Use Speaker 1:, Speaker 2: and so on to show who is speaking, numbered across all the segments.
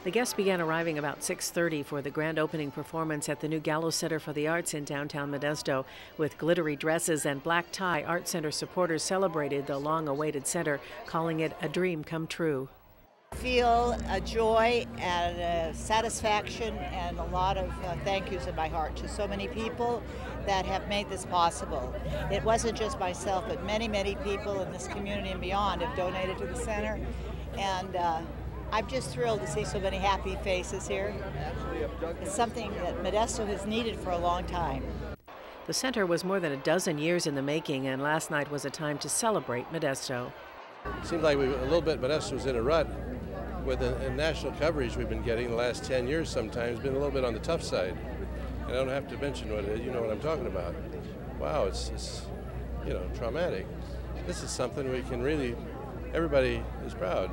Speaker 1: The guests began arriving about 6:30 for the grand opening performance at the new Gallo Center for the Arts in downtown Modesto. With glittery dresses and black tie, Art Center supporters celebrated the long-awaited center, calling it a dream come true.
Speaker 2: I feel a joy and a satisfaction and a lot of thank yous in my heart to so many people that have made this possible. It wasn't just myself, but many, many people in this community and beyond have donated to the center. And I'm just thrilled to see so many happy faces here. It's something that Modesto has needed for a long time.
Speaker 1: The center was more than a dozen years in the making, and last night was a time to celebrate Modesto.
Speaker 3: It seems like Modesto was in a rut with the national coverage we've been getting the last 10 years sometimes, been a little bit on the tough side. And I don't have to mention what it is, you know what I'm talking about. Wow, it's traumatic. This is something we can really, everybody is proud.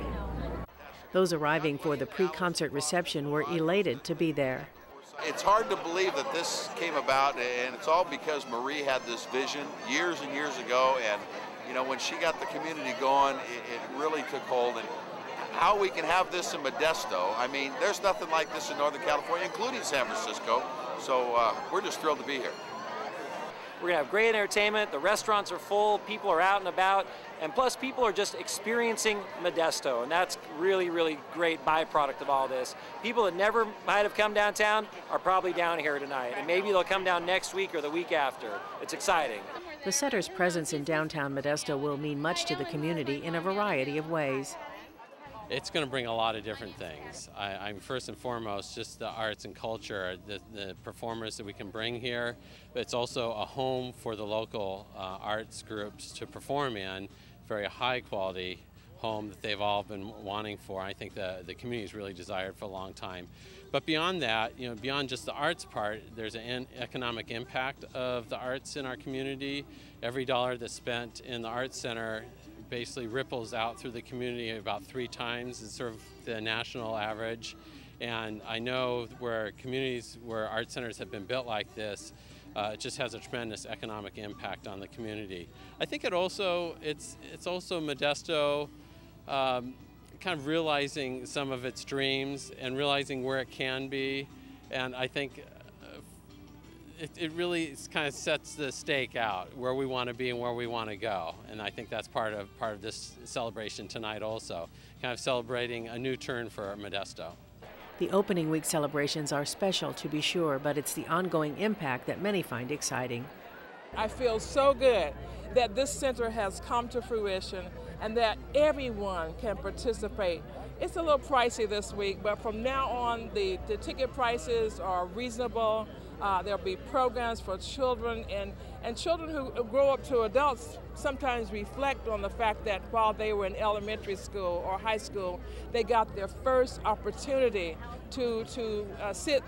Speaker 1: Those arriving for the pre-concert reception were elated to be there.
Speaker 4: It's hard to believe that this came about, and it's all because Marie had this vision years and years ago, and when she got the community going, it really took hold. And how we can have this in Modesto, I mean, there's nothing like this in Northern California, including San Francisco, so we're just thrilled to be here.
Speaker 5: We're going to have great entertainment, the restaurants are full, people are out and about, and plus people are just experiencing Modesto, and that's really, really great byproduct of all this. People that never might have come downtown are probably down here tonight, and maybe they'll come down next week or the week after. It's exciting.
Speaker 1: The center's presence in downtown Modesto will mean much to the community in a variety of ways.
Speaker 6: It's going to bring a lot of different things. I'm first and foremost just the arts and culture, the performers that we can bring here. But it's also a home for the local arts groups to perform in, very high quality home that they've all been wanting for. I think the community's really desired for a long time. But beyond that, beyond just the arts part, there's an economic impact of the arts in our community. Every dollar that's spent in the Arts Center basically ripples out through the community about 3 times. It's sort of the national average. And I know where communities where art centers have been built like this, it just has a tremendous economic impact on the community. I think it's also Modesto kind of realizing some of its dreams and realizing where it can be. And I think it really kind of sets the stake out where we want to be and where we want to go, and I think that's part of this celebration tonight also, kind of celebrating a new turn for Modesto.
Speaker 1: The opening week celebrations are special, to be sure, but it's the ongoing impact that many find exciting.
Speaker 7: I feel so good that this center has come to fruition and that everyone can participate. It's a little pricey this week, but from now on the ticket prices are reasonable. There'll be programs for children, and children who grow up to adults sometimes reflect on the fact that while they were in elementary school or high school, they got their first opportunity to sit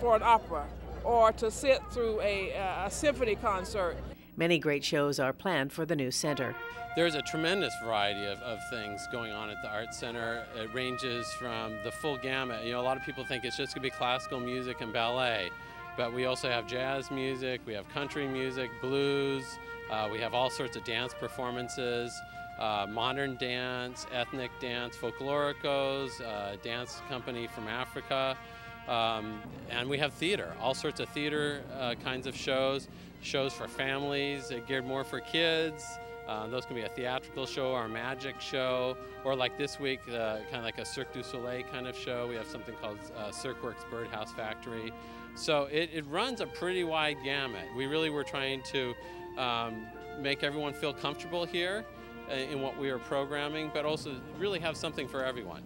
Speaker 7: for an opera or to sit through a symphony concert.
Speaker 1: Many great shows are planned for the new center.
Speaker 6: There's a tremendous variety of things going on at the Arts Center. It ranges from the full gamut. A lot of people think it's just going to be classical music and ballet. But we also have jazz music, we have country music, blues, we have all sorts of dance performances, modern dance, ethnic dance, folkloricos, dance company from Africa, and we have theater, all sorts of theater kinds of shows for families, geared more for kids. Those can be a theatrical show or a magic show, or like this week, kind of like a Cirque du Soleil kind of show. We have something called Cirqueworks Birdhouse Factory. So it runs a pretty wide gamut. We really were trying to make everyone feel comfortable here in what we are programming, but also really have something for everyone.